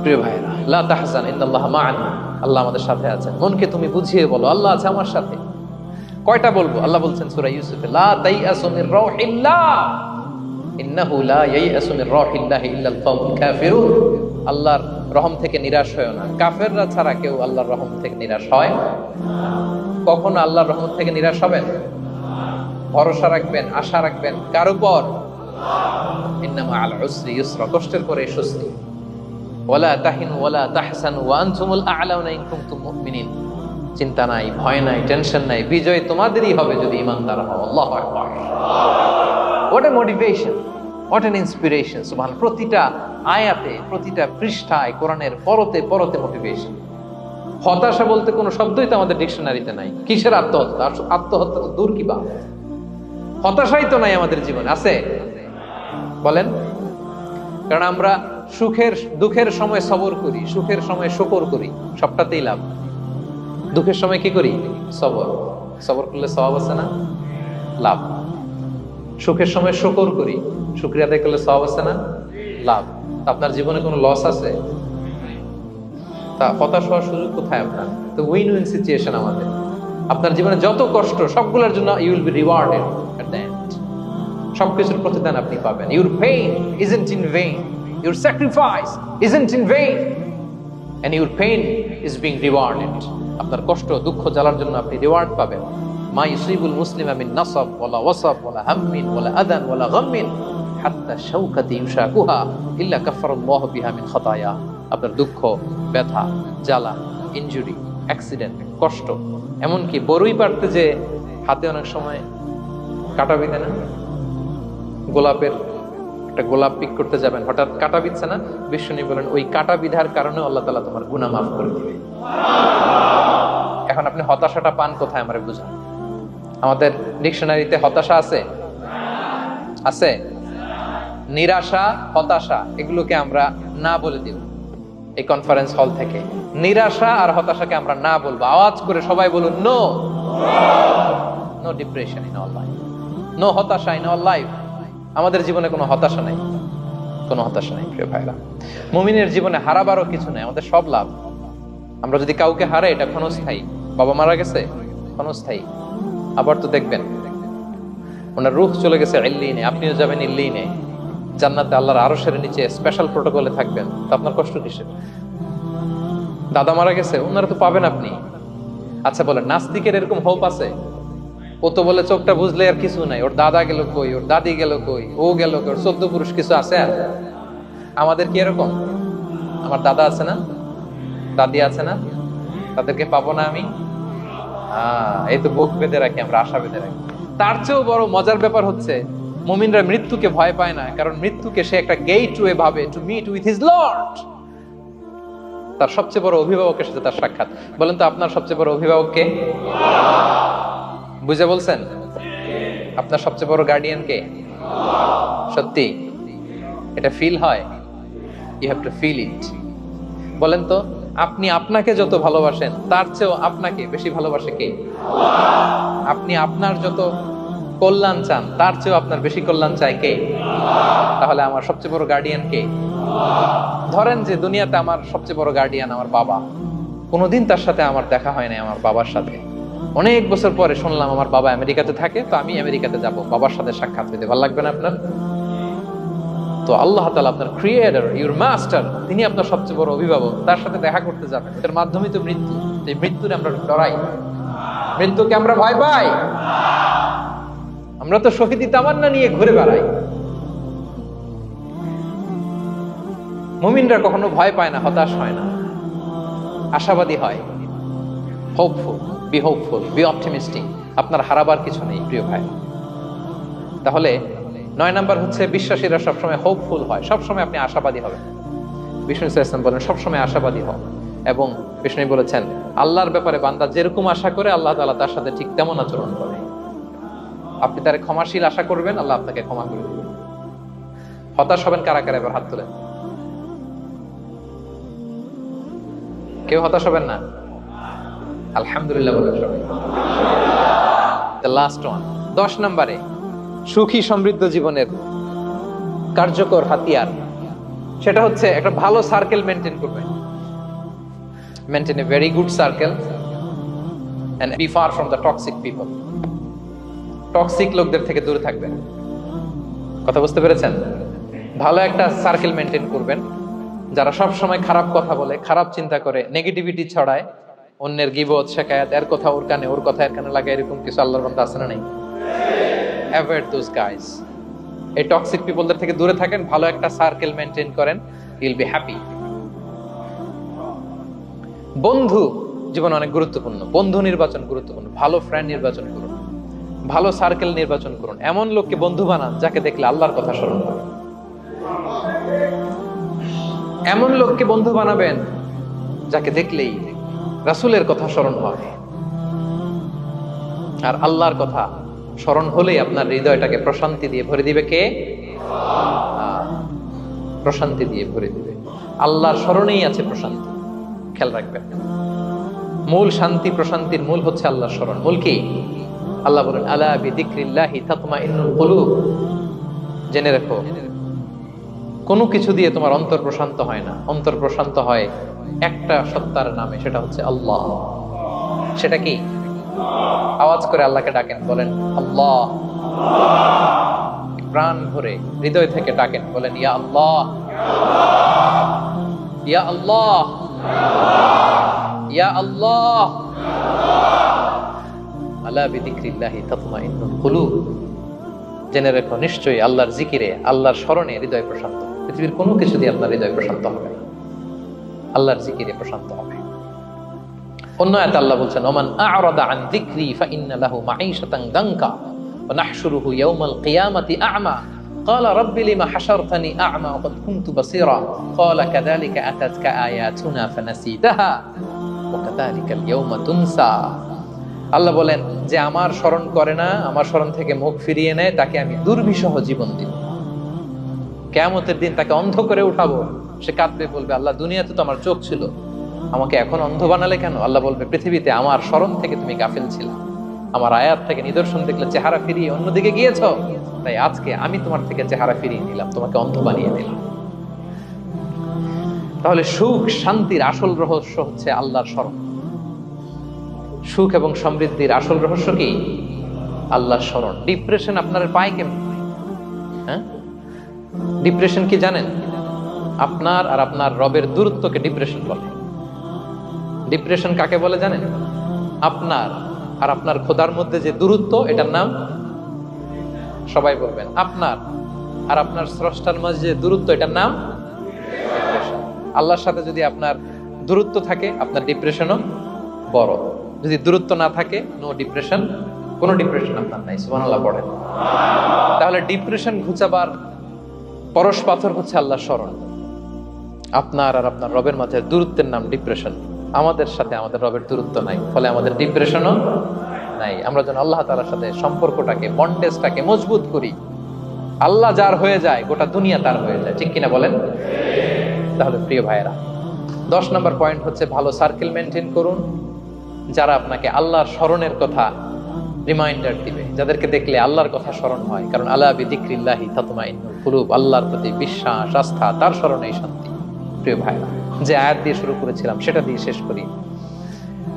প্রিয় ভাইরা, লা তাহজান ইন্নাল্লাহা মা'ানা, আল্লাহ আমাদের সাথে আছেন। মনকে তুমি বুঝিয়ে বলো আল্লাহ আছে আমার সাথে। কয়টা বলবো? আল্লাহ বলছেন সূরা ইউসুফে, লা তাইয়াসু মির রাউহিল্লাহ, ইন্নাহু লা ইয়াইয়াসু মির রাহিল্লাহি ইল্লাল কওমুল কাফিরুন। আল্লাহর রহম থেকে নিরাশ হয় না, কাফেররা ছাড়া কেউ আল্লাহর রহম থেকে নিরাশ হয় না। কখনো আল্লাহর রহমত থেকে নিরাশ হবেন? ভরসা রাখবেন, আশা রাখবেন কার উপর? ইন্না মাআল উসরি ইউসরা, কষ্টের পরে স্বস্তি। ওয়ালা তাহিনু ওয়ালা তাহসানু ওয়া আনতুমুল আ'লাউনা ইন কুনতুম মুমিনিন। চিন্তা নাই, ভয় নাই, টেনশন নাই, বিজয় তোমাদেরই হবে যদি ঈমানদার হও। আল্লাহু আকবার। What a motivation, what an inspiration. সুবহানাল্লাহ। প্রতিটা আয়াতে, প্রতিটা পৃষ্ঠায় কোরআনের পরতে পরতে মোটিভেশন। হতাশা বলতে কোনো শব্দই তো আমাদের ডিকশনারিতে নাই। কিসের আত্মহত্যা? আত্মহত্যা তো দূর, কি বা হতাশাই তো নাই আমাদের জীবনে। আছে? বলেন। কারণ আমরা দুঃখের সময় সবর করি, সুখের সময় শুকর করি, সবটাতেই লাভ। দুঃখের সময় কি করি? সবর। সবর করলে সওয়াব আছে না? লাভ। সুখের সময় শুকর করি, শুকরিয়া আদায় করলে সওয়াব আছে না? লাভ। আপনার জীবনে কোনো লস আছে? তা হতাশ হওয়ার সুযোগ কোথায় আপনার? তো উইন উইন সিচুয়েশন আমাদের। আপনার জীবনে যত কষ্ট, সবগুলোর জন্য you will be rewarded at the end. সবকিছুর প্রতিদান আপনি পাবেন। Your pain isn't in vain, your sacrifice isn't in vain, and your pain is being rewarded. আপনার কষ্ট, দুঃখ জ্বালার জন্য আপনি রিওয়ার্ড পাবেন। মা ইউসিবুল মুসলিমা মিন নাসাব ওয়ালা ওয়াসাব ওয়ালা হাম্মিন ওয়ালা আদান ওয়ালা গাম্মিন হাত্তা শাওকাতি ইউশাকুহা ইল্লা কাফফারাল্লাহু বিহা মিন খাতায়া। আপনার দুঃখ, ব্যথা, জ্বালা, ইনজুরি, অ্যাক্সিডেন্ট, কষ্ট, এমনকি বড়ই পারতে যে হাতে অনেক সময় কাটা বিঁধে না, গোলাপের একটা গোলাপ পিক করতে যাবেন, হঠাৎ কাটা বিঁধছে না, বিশ্বনবী বলেন ওই কাটা বিধার কারণে আল্লাহ তাআলা তোমার গুনাহ মাফ করে দিবে। এখন আপনি হতাশাটা পান কোথায় আমারে বুঝান। আমাদের ডিকশনারিতে হতাশা আছে? আছে? নিরাশা, হতাশা এগুলোকে আমরা না বলে দিব এই কনফারেন্স হল থেকে। নিরাশা আর হতাশাকে আমরা না বলবো। আওয়াজ করে সবাই বলুন, no. No depression in our life, no হতাশা ইন আওয়ার লাইফ। আমাদের জীবনে কোনো হতাশা নাই, কোনো হতাশা নাই প্রিয় ভাইরা। মুমিনের জীবনে হারাবারও কিছু নাই, আমাদের সব লাভ। আমরা যদি কাউকে হারাই এটা ক্ষণস্থায়ী। বাবা মারা গেছে, ক্ষণস্থায়ী। আবার তো দেখবেন ওনার রূহ চলে গেছে ইল্লিনে, আপনিও যাবেন ইল্লিনে, জান্নাতে আল্লাহর আরশের নিচে স্পেশাল প্রোটোকলে থাকবেন। তো আপনার কষ্ট কিসের? দাদা মারা গেছে, ওনারা তো পাবেন আপনি। আচ্ছা বলেন, নাস্তিকের এরকম হোপ আছে? ও তো বলে চোখটা বুঝলে আর কিছু নাই, ওর দাদা গেল কই, ওর দাদি গেল কই, ও গেল কই, ওর 14 পুরুষ কিছু আছে? আমাদের কি এরকম? আমার দাদা আছে না, দাদি আছে না, তাদেরকে পাবো না আমি? এই তো বুক বেঁধে রাখি আমরা, আশা বেঁধে রাখি। তার চেয়েও বড় মজার ব্যাপার হচ্ছে মুমিনরা মৃত্যুকে ভয় পায় না, কারণ মৃত্যুকে সে একটা গেটওয়ে ভাবে to meet with his lord. তার সবচেয়ে বড় অভিভাবকের সাথে তার সাক্ষাৎ। বলেন তো আপনার সবচেয়ে বড় অভিভাবক কে? বুঝে বলছেন? আপনার সবচেয়ে বড় গার্ডিয়ান কে? সত্যি এটা ফিল হয়? You have to feel it. বলেন তো, আপনি আপনাকে যত ভালোবাসেন তার চেয়েও আপনাকে বেশি ভালোবাসে কে? আপনি আপনার যত কল্যাণ চান তার চেয়েও আপনার বেশি কল্যাণ চায় কে? তাহলে আমার সবচেয়ে বড় গার্ডিয়ান কে? ধরেন যে দুনিয়াতে আমার সবচেয়ে বড় গার্ডিয়ান আমার বাবা, কোনোদিন তার সাথে আমার দেখা হয় নাই। আমার বাবার সাথে অনেক বছর পরে শুনলাম আমার বাবা আমেরিকাতে থাকে, তো আমি আমেরিকাতে যাব বাবার সাথে সাক্ষাৎ পেতে। ভালো লাগবে না আপনার? তো আল্লাহ তাআলা আপনার ক্রিয়েটর, ইউর মাস্টার, তিনি আপনার সবচেয়ে বড় অভিভাবক, তার সাথে দেখা করতে যাবেন। এটার মাধ্যমেই তো মৃত্যু। এই মৃত্যুরে আমরা ডরাই, মৃত্যুকে আমরা ভয় পাই। আমরা তো শহীদি তামান্না নিয়ে ঘুরে বেড়াই। মুমিনরা কখনো ভয় পায় না, হতাশ হয় না, আশাবাদী হয়। Hopeful, B hopeful, B optimistic. আপনার হারাবার কিছু নেই প্রিয় ভাই। তাহলে 9 নাম্বার হচ্ছে বিশ্বাসীরা সবসময় হোপফুল হয়, সবসময় আপনি আশাবাদী হবেন। বিষ্ণু ইসলাম বলেন সবসময় আশাবাদী হও। এবং বিষ্ণু বলেছেন আল্লাহর ব্যাপারে বান্দা যেরকম আশা করে আল্লাহ তাআলা তার সাথে ঠিক তেমন আচরণ করে। আপনি তার ক্ষমাশীল আশা করবেন, আল্লাহ আপনাকে ক্ষমা করে দিবেন। হতাশ হবেন কারা কারা? এবার হাত তোলেন। কেউ হতাশ হবেন না? আলহামদুলিল্লাহ বলেন সবাই। দ্য লাস্ট ওয়ান, 10 নম্বরে সুখী সমৃদ্ধ জীবনের কার্যকর হাতিয়ার, সেটা হচ্ছে একটা ভালো সার্কেল মেনটেন করবেন। Maintain a very good circle and be far from the toxic people. Toxic লোকদের থেকে দূরে থাকবেন। কথা বুঝতে পেরেছেন? ভালো একটা সার্কেল মেনটেন করবেন, যারা সব সময় খারাপ কথা বলে, খারাপ চিন্তা করে, নেগেটিভিটি ছড়ায়, অন্যের গীবত শিকায়াত, এর কথা ওর কানে, ওর কথা এর কানে লাগে, এরকম কিছু আল্লাহর বান্দা আছে না নাই? Avoid those guys. এই টক্সিক পিপলদের থেকে দূরে থাকেন, ভালো একটা সার্কেল মেনটেন করেন, ইউ উইল বি হ্যাপি। বন্ধু জীবন অনেক গুরুত্বপূর্ণ, বন্ধু নির্বাচন গুরুত্বপূর্ণ। ভালো ফ্রেন্ড নির্বাচন করুন, ভালো সার্কেল নির্বাচন করুন, এমন লোককে বন্ধু বানান যাকে দেখলে আল্লাহর কথা স্মরণ হয়। এমন লোককে বন্ধু বানাবেন যাকে দেখলেই রাসূলের কথা স্মরণ হয়। আর আল্লাহর কথা স্মরণ হলেই আপনার হৃদয়টাকে প্রশান্তি দিয়ে ভরে দিবে কে? প্রশান্তি দিয়ে ভরে দিবে। আল্লাহর স্মরণেই আছে প্রশান্তি, খেয়াল রাখবেন। মূল শান্তি প্রশান্তির মূল হচ্ছে আল্লাহর স্মরণ। মূল কি? আল্লাহ বলেন আলা বিযিকরিল্লাহি তাতমাইন্নুল কুলুব। জেনে রাখো, কোনো কিছু দিয়ে তোমার অন্তর প্রশান্ত হয় না, অন্তর প্রশান্ত হয় একটা সত্তার নামে, সেটা হচ্ছে আল্লাহ। সেটা কি? আওয়াজ করে আল্লাহকে ডাকেন, বলেন আল্লাহ। প্রাণ ভরে হৃদয় থেকে ডাকেন, বলেন ইয়া আল্লাহ, ইয়া আল্লাহ, ইয়া আল্লাহ। আলা বিযিকরিল্লাহি তাতমাইন্নুল কুলুব। জেনে রেখো, নিশ্চয়ই আল্লাহর জিকিরে, আল্লাহর স্মরণে হৃদয় প্রশান্ত। পৃথিবীর কোনো কিছু দিয়ে আপনার হৃদয় প্রশান্ত হবে না, আল্লাহর জিকিরে প্রশান্ত হবে। অন্য আয়াতে আল্লাহ বলছেন ওমান আ'রাদা আন যিকরি ফাইন্না লাহু মাঈশাতান দানকা ওয়া নাহশুরুহু ইয়াওমাল কিয়ামাতি আ'মা ক্বালা রাব্বি লিমা হাশারতানি আ'মা ওয়া ক্বাদ কুনতু বাসীরা ক্বালা কাযালিকা আতাতকা আয়াতুনা ফানাসিতাহা ওয়া কাযালিকাল ইয়াওমা তুনসা। আল্লাহ বলেন, যে আমার স্মরণ করে না, আমার স্মরণ থেকে মুখ ফিরিয়ে নেয়, তাকে আমি দুর্বিষহ জীবন দিব। কিয়ামতের দিন তাকে অন্ধ করে উঠাবো। সে কাঁদবে, বলবে আল্লাহ, দুনিয়াতে তো আমার চোখ ছিল, আমাকে এখন অন্ধ বানালে কেন? আল্লাহ বলবে, পৃথিবীতে আমার স্মরণ থেকে তুমি গাফিল ছিলে, আমার আয়াত থেকে নিদর্শন দেখলে চেহারা ফিরিয়ে অন্যদিকে গিয়েছ, তাই আজকে আমি তোমার থেকে চেহারা ফিরিয়ে নিলাম, তোমাকে অন্ধ বানিয়ে দিলাম। তাহলে সুখ শান্তির আসল রহস্য হচ্ছে আল্লাহর স্মরণ। সুখ এবং সমৃদ্ধির আসল রহস্য কি? আল্লাহর স্মরণ। ডিপ্রেশন আপনার পায় কেমন? হ্যাঁ, ডিপ্রেশন কি জানেন? আপনার আর আপনার রবের দূরত্বকে ডিপ্রেশন বলে। ডিপ্রেশন কাকে বলে জানেন? আপনার আর আপনার খোদার মধ্যে যে দূরত্ব, এটার নাম, সবাই বলবেন, আপনার আর আপনার স্রষ্টার মাঝে যে দূরত্ব, এটার নাম ডিপ্রেশন। আল্লাহর সাথে যদি আপনার দূরত্ব থাকে, আপনার ডিপ্রেশনও বড়। যদি দূরত্ব না থাকে, নো ডিপ্রেশন, কোনো ডিপ্রেশন আপনার নাই। সুবহানাল্লাহ পড়েন। তাহলে ডিপ্রেশন ঘুচাবার পরশ পাথর হচ্ছে আল্লাহর স্মরণ। আপনার আর আপনার রবের মাঝে দূরত্বের নাম ডিপ্রেশন। আমাদের সাথে আমাদের রবের দূরত্ব নাই, ফলে আমাদের ডিপ্রেশনও নাই। আমরা যেন আল্লাহ তাআলার সাথে সম্পর্কটাকে, বন্ডেজটাকে মজবুত করি। আল্লাহ যার হয়ে যায়, গোটা দুনিয়া তার হয়ে যায়, ঠিক কিনা বলেন? তাহলে প্রিয় ভাইয়েরা, 10 নম্বর পয়েন্ট হচ্ছে ভালো সার্কেল মেনটেন করুন, যারা আপনাকে আল্লাহর স্মরণের কথা রিমাইন্ডার দিবে, যাদেরকে দেখলে আল্লাহর কথা স্মরণ হয়। কারণ আলা বিযিকরিল্লাহি তাতমাইন্নুল কুলুব, আল্লাহর প্রতি বিশ্বাস, আস্থা, তার স্মরণেই শান্তি। প্রিয় ভাইরা, যে আয়াত দিয়ে শুরু করেছিলাম সেটা দিয়ে শেষ করি।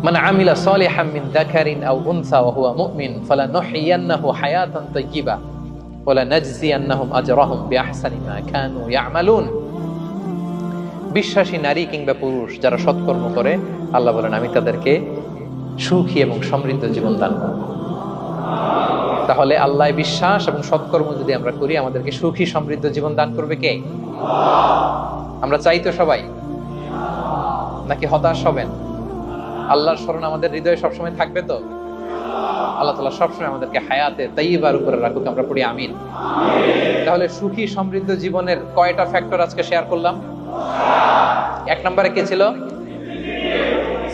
মান আমিলা সালিহাম মিন যাকারিন আও উনসা ওয়া হুয়া মুমিন ফালানুহইয়ান্নাহু হায়াতান তাইয়্যিবা ওয়া লানাজজিয়ান্নাহুম আজরাহুম বিআহসানি মা কানু ইয়ামালুন। বিশ্বাসী নারী কিংবা পুরুষ যারা সৎকর্ম করে, আল্লাহ বলেন আমি তাদেরকে সুখী এবং সমৃদ্ধ জীবন দান করব। তাহলে আল্লাহ বিশ্বাস এবং সৎকর্ম যদি আমরা করি, আমাদেরকে সুখী সমৃদ্ধ জীবন দান করবে কে? আমরা চাই তো সবাই, নাকি হতাশ হবেন? আল্লাহর স্মরণ আমাদের হৃদয়ে সবসময় থাকবে তো? আল্লাহ তাআলা সবসময় আমাদেরকে হায়াতে তাইয়্যিবার উপরে রাখুক, আমরা পড়ি আমিন। তাহলে সুখী সমৃদ্ধ জীবনের কয়টা ফ্যাক্টর আজকে শেয়ার করলাম? 1 নম্বরে কি ছিল?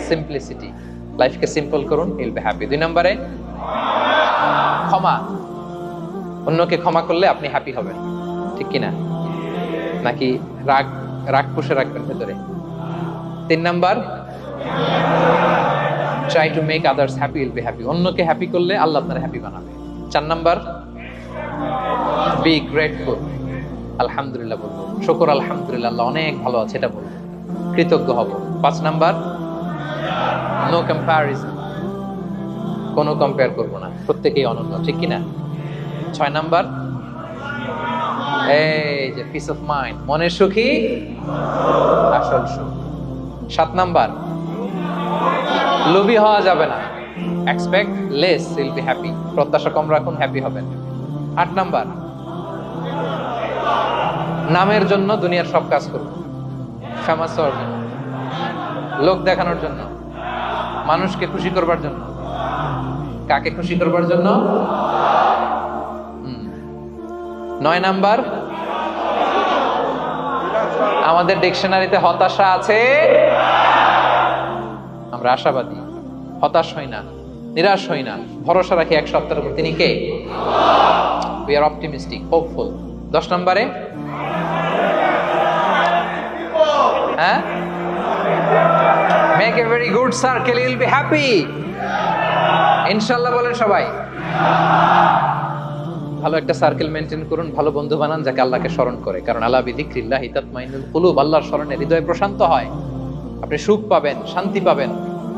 সিম্পলিসিটি। লাইফকে সিম্পল করুন, ইউ উইল বি হ্যাপি। 2 নম্বরে ক্ষমা। অন্যকে ক্ষমা করলে আপনি হ্যাপি হবেন, ঠিক কিনা? নাকি রাগ রাগ পুষে রাখবেন ভেতরে? 3 number, try to make others happy, will be happy. অন্যকে হ্যাপি করলে আল্লাহ আপনার হ্যাপি বানাবে। 4 নাম্বার, বি গ্রেটফুল। আলহামদুলিল্লাহ বলবো, শুকর আলহামদুলিল্লাহ, আল্লাহ অনেক ভালো আছে, এটা বলবো, কৃতজ্ঞ হব। 5 নাম্বার, নো কম্প্যারিজন, কোনো কম্পেয়ার করবো না, প্রত্যেকেই অনন্য, ঠিক কিনা? 6 নাম্বার, এই যে পিস অফ মাইন্ড, মনের সুখী আসল সুখ। 7 নাম্বার, লোভী হওয়া যাবে না। Expect less, will be happy. প্রত্যাশা কম রাখুন, হ্যাপি হবেন। 8 নাম্বার, নামের জন্য দুনিয়ার সব কাজ করুন, ফেমাস হওয়ার জন্য, লোক দেখানোর জন্য, মানুষকে খুশি করবার জন্য। কাকে খুশি করবার জন্য? 9 নাম্বার, আমাদের ডিকশনারিতে হতাশা আছে, আমরা আশাবাদী, হতাশ হই না, নিরাশ হই না, ভরসা রাখি এক সত্তার উপর, তিনি কে? We are optimistic, hopeful. 10 নম্বরে, হ্যাঁ, make a very good circle, you will be happy. ইনশাআল্লাহ বলেন সবাই। ভালো একটা সার্কেল মেনটেন করুন, ভালো বন্ধু বানান যাকে আল্লাহকে স্মরণ করে, কারণ আলা বিযিকরিল্লাহি তাতমাইন্নুল কুলুব, আল্লাহর স্মরণে হৃদয় প্রশান্ত হয়, আপনি সুখ পাবেন, শান্তি পাবেন।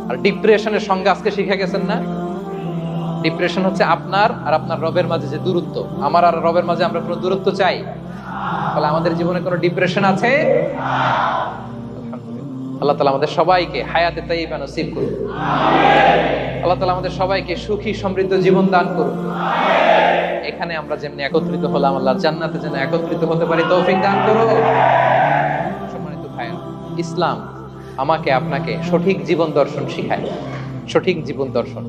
আর ডিপ্রেশনের সঙ্গে আজকে শিখে গেছেন না, ডিপ্রেশন হচ্ছে আপনার আর আপনার রবের মাঝে যে দূরত্ব। আমার আর রবের মাঝে আমরা কোনো দূরত্ব চাই? তাহলে আমাদের জীবনে কোনো ডিপ্রেশন আছে? আল্লাহ তাআলা আমাদের সবাইকে হায়াতে তাইয়্যিবা নসিব করুন। আল্লাহ তাআলা আমাদের সবাইকে সুখী সমৃদ্ধ জীবন দান করুন। এখানে আমরা যেমনি একত্রিত হলাম, আল্লাহর জান্নাতে যেন একত্রিত হতে পারি তৌফিক দান করুন। সম্মানিত ভাইরা, ইসলাম আমাকে আপনাকে সঠিক জীবন দর্শন শিখায়, সঠিক জীবন দর্শন।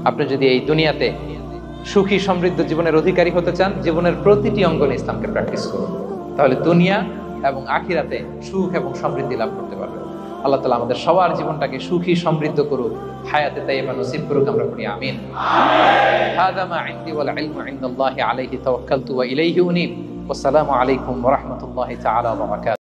আপনি যদি এই দুনিয়াতে সুখী সমৃদ্ধ জীবনের অধিকারী হতে চান, জীবনের প্রতিটি অঙ্গনে ইসলামকে প্র্যাকটিস করুন, তাহলে দুনিয়া এবং আখিরাতে সুখ এবং সমৃদ্ধি লাভ করতে পারবেন। আল্লাহ তাআলা আমাদের সবার জীবনটাকে সুখী সমৃদ্ধ করুক, হায়াতে তাইয়্যিবা নসিব করুক, আমরা পড়ি আমিন। হাযা মা ইনদি ওয়াল ইলমু ইনদাল্লাহি আলাইহি তাওয়াক্কালতু ওয়া ইলাইহি উনীব। ওয়াসসালামু আলাইকুম ওয়া রাহমাতুল্লাহি তাআলা ওয়া বারাকাতুহু।